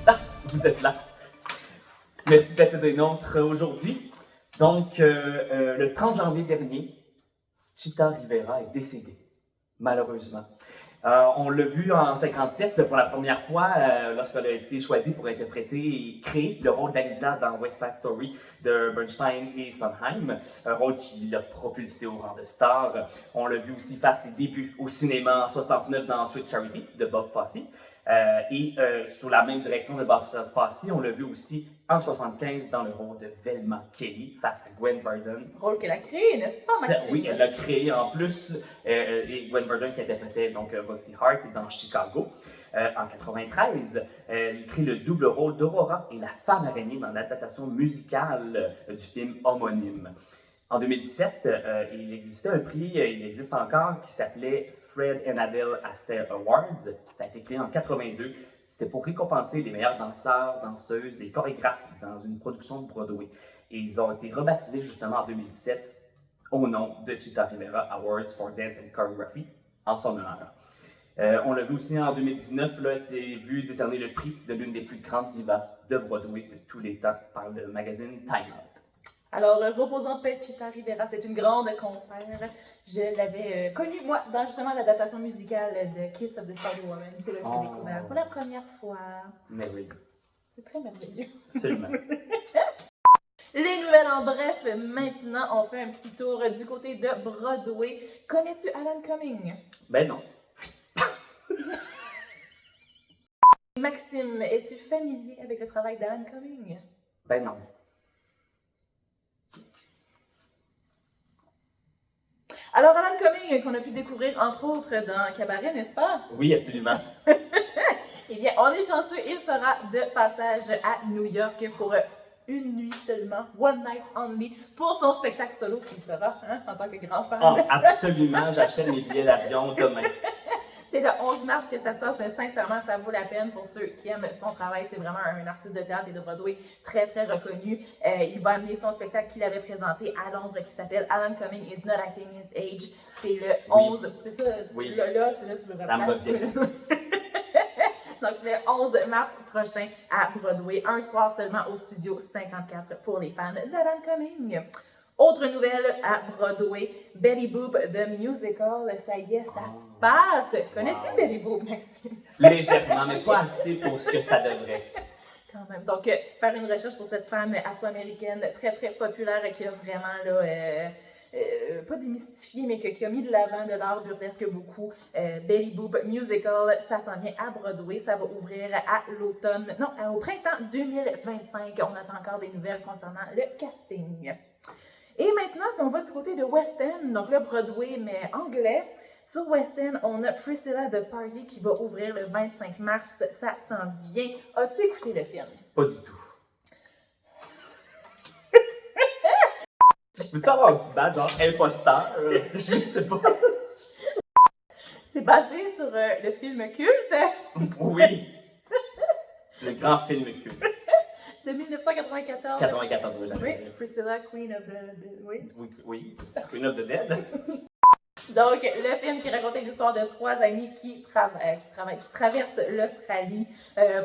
Ah, vous êtes là. Merci d'être des nôtres aujourd'hui. Donc, le 30 janvier dernier, Chita Rivera est décédée, malheureusement. On l'a vu en 57 pour la première fois lorsqu'elle a été choisie pour interpréter et créer le rôle d'Anita dans West Side Story de Bernstein et Sondheim, un rôle qui l'a propulsé au rang de star. On l'a vu aussi faire ses débuts au cinéma en 69 dans Sweet Charity de Bob Fosse. Sous la même direction de Bob Fosse, on l'a vu aussi en 75 dans le rôle de Velma Kelly face à Gwen Verdon. Rôle qu'elle a créé, n'est-ce pas, Maxime? Oui, elle l'a créé en plus. Et Gwen Verdon qui interprétait donc Roxy Hart dans Chicago. En 93, elle crée le double rôle d'Aurora et la femme araignée dans l'adaptation musicale du film homonyme. En 2017, il existait un prix, il existe encore, qui s'appelait Fred and Adele Astaire Awards. Ça a été créé en 82. C'était pour récompenser les meilleurs danseurs, danseuses et chorégraphes dans une production de Broadway. Et ils ont été rebaptisés justement en 2017 au nom de Chita Rivera Awards for Dance and Choreography en son honneur. On l'a vu aussi en 2019, là, c'est vu décerner le prix de l'une des plus grandes divas de Broadway de tous les temps par le magazine Time Out. Alors, repose en paix, Chita Rivera, c'est une grande compère. Je l'avais connue, moi, dans justement l'adaptation musicale de Kiss of the Starry Woman. C'est là que j'ai découvert pour la première fois. Merveilleux. C'est très merveilleux. Absolument. Les nouvelles en bref, maintenant, on fait un petit tour du côté de Broadway. Connais-tu Alan Cumming? Ben non. Maxime, es-tu familier avec le travail d'Alan Cumming? Ben non. Alors, Alan Cumming, qu'on a pu découvrir entre autres dans Cabaret, n'est-ce pas? Oui, absolument. Eh bien, on est chanceux, il sera de passage à New York pour une nuit seulement, one night only, pour son spectacle solo qu'il sera, hein, en tant que grand fan. Oh, absolument, j'achète mes billets d'avion demain. C'est le 11 mars que ça se passe, mais sincèrement, ça vaut la peine pour ceux qui aiment son travail. C'est vraiment un artiste de théâtre et de Broadway très, très reconnu. Il va amener son spectacle qu'il avait présenté à Londres qui s'appelle Alan Cumming is not acting his age. C'est le 11... C'est ça, oui. Là, c'est là, tu le Ça me va bien. Donc, le 11 mars prochain à Broadway, un soir seulement au Studio 54 pour les fans d'Alan Cumming. Autre nouvelle à Broadway, Betty Boop The Musical, ça y est, ça se passe. Connais-tu Betty Boop, Maxime? Légèrement, mais pas assez pour ce que ça devrait. Quand même. Donc, faire une recherche pour cette femme afro-américaine très, très populaire qui a vraiment, là, pas démystifié, mais qui a mis de l'avant de l'art burlesque beaucoup. Betty Boop Musical, ça s'en vient à Broadway. Ça va ouvrir à l'automne, non, au printemps 2025. On attend encore des nouvelles concernant le casting. Et maintenant, si on va du côté de West End, donc là, Broadway, mais anglais, sur West End, on a Priscilla the Party qui va ouvrir le 25 mars. Ça s'en vient. As-tu écouté le film? Pas du tout. Tu peux avoir un petit badge, genre imposteur? Je sais pas. C'est basé sur le film culte. Oui. Le grand film culte. De 1994. 94, oui, j'avais Oui, dit. Priscilla, Queen of the... Oui. Oui. Queen of the Dead. Donc, le film qui racontait l'histoire de trois amis qui traversent l'Australie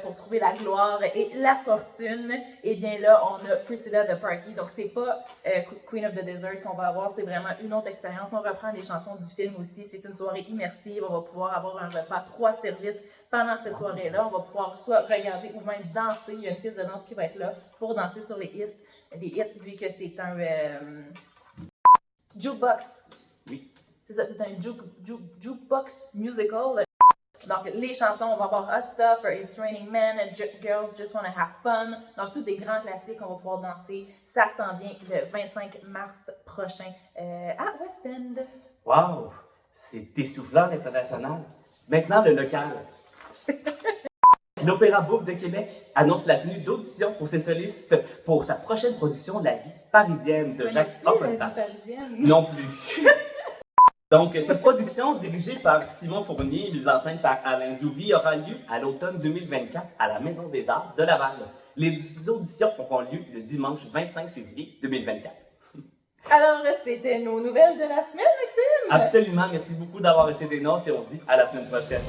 pour trouver la gloire et la fortune. Et bien là, on a Priscilla the Party. Donc, c'est pas Queen of the Desert qu'on va avoir, c'est vraiment une autre expérience. On reprend les chansons du film aussi. C'est une soirée immersive. On va pouvoir avoir un repas, 3 services pendant cette soirée-là. On va pouvoir soit regarder ou même danser. Il y a une piste de danse qui va être là pour danser sur les hits vu que c'est un jukebox. Oui. C'est ça, c'est un jukebox musical. Donc, les chansons, on va avoir Hot Stuff, It's Raining Men, Girls Just Wanna Have Fun. Donc, tous des grands classiques qu'on va pouvoir danser. Ça s'en vient le 25 mars prochain à West End. Wow! C'est essoufflant l'international. Maintenant, le local. L'Opéra Bouffe de Québec annonce la tenue d'audition pour ses solistes pour sa prochaine production La vie parisienne de Jacques Offenbach. La vie parisienne? Non plus. Donc, cette production, dirigée par Simon Fournier et mise en scène par Alain Zouvi, aura lieu à l'automne 2024 à la Maison des Arts de Laval. Les auditions auront lieu le dimanche 25 février 2024. Alors, c'était nos nouvelles de la semaine, Maxime? Absolument, merci beaucoup d'avoir été des nôtres et on se dit à la semaine prochaine.